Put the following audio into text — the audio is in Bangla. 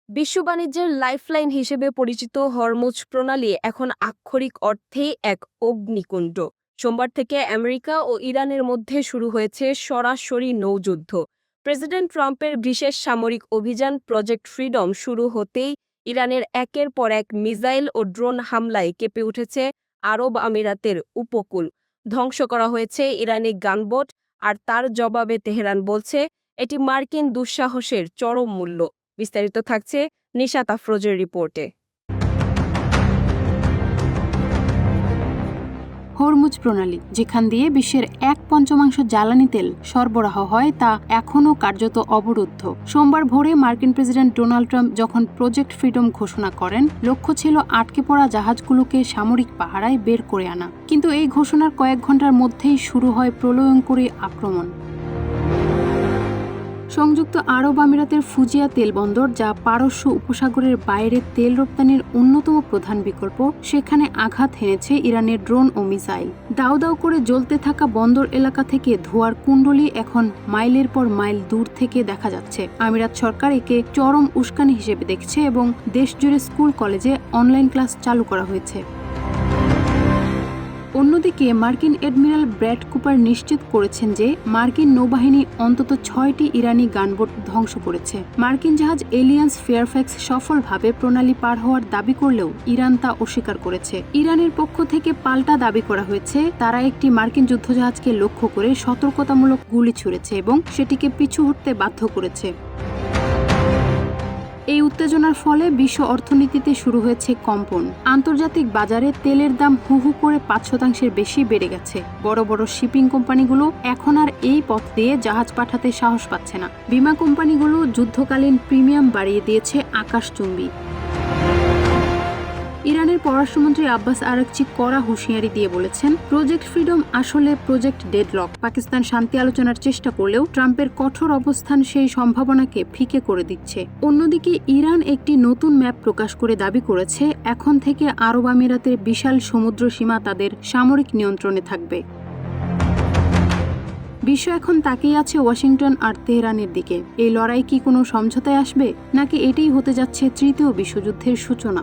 বিশ্ব বাণিজ্যের লাইফলাইন হিসেবে পরিচিত হরমুজ প্রণালী এখন আক্ষরিক অর্থেই এক অগ্নিকুণ্ড। সোমবার থেকে আমেরিকা ও ইরানের মধ্যে শুরু হয়েছে সরাসরি নৌযুদ্ধ। প্রেসিডেন্ট ট্রাম্পের বিশেষ সামরিক অভিযান প্রজেক্ট ফ্রিডম শুরু হতেই ইরানের একের পর এক মিসাইল ও ড্রোন হামলায় কেঁপে উঠেছে আরব আমিরাতের উপকূল। ধ্বংস করা হয়েছে ইরানি গানবোট, আর তার জবাবে তেহরান বলছে এটি মার্কিন দুঃসাহসের চরম মূল্য। বিস্তারিত থাকছে নিশাত আফরোজের রিপোর্টে। হরমুজ প্রণালী, যেখান দিয়ে বিশ্বের 1/5 জ্বালানি তেল সরবরাহ হয়, তা এখনও কার্যত অবরুদ্ধ। সোমবার ভোরে মার্কিন প্রেসিডেন্ট ডোনাল্ড ট্রাম্প যখন প্রজেক্ট ফ্রিডম ঘোষণা করেন, লক্ষ্য ছিল আটকে পড়া জাহাজগুলোকে সামরিক পাহারায় বের করে আনা। কিন্তু এই ঘোষণার কয়েক ঘন্টার মধ্যেই শুরু হয় প্রলয়ঙ্করী আক্রমণ। সংযুক্ত আরব আমিরাতের ফুজিয়া তেল বন্দর, যা পারস্য উপসাগরের বাইরে তেল রপ্তানির অন্যতম প্রধান বিকল্প, সেখানে আঘাত হেনেছে ইরানের ড্রোন ও মিসাইল। দাউ দাউ করে জ্বলতে থাকা বন্দর এলাকা থেকে ধোঁয়ার কুণ্ডলী এখন মাইলের পর মাইল দূর থেকে দেখা যাচ্ছে। আমিরাত সরকার একে চরম উস্কানি হিসেবে দেখছে এবং দেশজুড়ে স্কুল কলেজে অনলাইন ক্লাস চালু করা হয়েছে। অন্যদিকে মার্কিন অ্যাডমিরাল ব্র্যাড কুপার নিশ্চিত করেছেন যে মার্কিন নৌবাহিনী অন্তত 6টি ইরানি গানবোট ধ্বংস করেছে। মার্কিন জাহাজ এলিয়ান্স ফেয়ারফ্যাক্স সফলভাবে প্রণালী পার হওয়ার দাবি করলেও ইরান তা অস্বীকার করেছে। ইরানের পক্ষ থেকে পাল্টা দাবি করা হয়েছে তারা একটি মার্কিন যুদ্ধজাহাজকে লক্ষ্য করে সতর্কতামূলক গুলি ছুড়েছে এবং সেটিকে পিছু হটতে বাধ্য করেছে। এই উত্তেজনার ফলে বিশ্ব অর্থনীতিতে শুরু হয়েছে কম্পন। আন্তর্জাতিক বাজারে তেলের দাম হু হু করে 5% বেশি বেড়ে গেছে। বড় বড় শিপিং কোম্পানিগুলো এখন আর এই পথ দিয়ে জাহাজ পাঠাতে সাহস পাচ্ছে না। বিমা কোম্পানিগুলো যুদ্ধকালীন প্রিমিয়াম বাড়িয়ে দিয়েছে আকাশচুম্বী। ইরানের পররাষ্ট্রমন্ত্রী আব্বাস আরাকচি কড়া হুঁশিয়ারি দিয়ে বলেছেন, প্রজেক্ট ফ্রিডম আসলে প্রজেক্ট ডেডলক। পাকিস্তান শান্তি আলোচনার চেষ্টা করলেও ট্রাম্পের কঠোর অবস্থান সেই সম্ভাবনাকে ফিকে করে দিচ্ছে। অন্যদিকে ইরান একটি নতুন ম্যাপ প্রকাশ করে দাবি করেছে এখন থেকে আরব আমিরাতের বিশাল সমুদ্র সীমা তাদের সামরিক নিয়ন্ত্রণে থাকবে। বিশ্ব এখন তাকিয়ে আছে ওয়াশিংটন আর তেহরানের দিকে। এই লড়াই কি কোনো সমঝোতায় আসবে, নাকি এটাই হতে যাচ্ছে তৃতীয় বিশ্বযুদ্ধের সূচনা?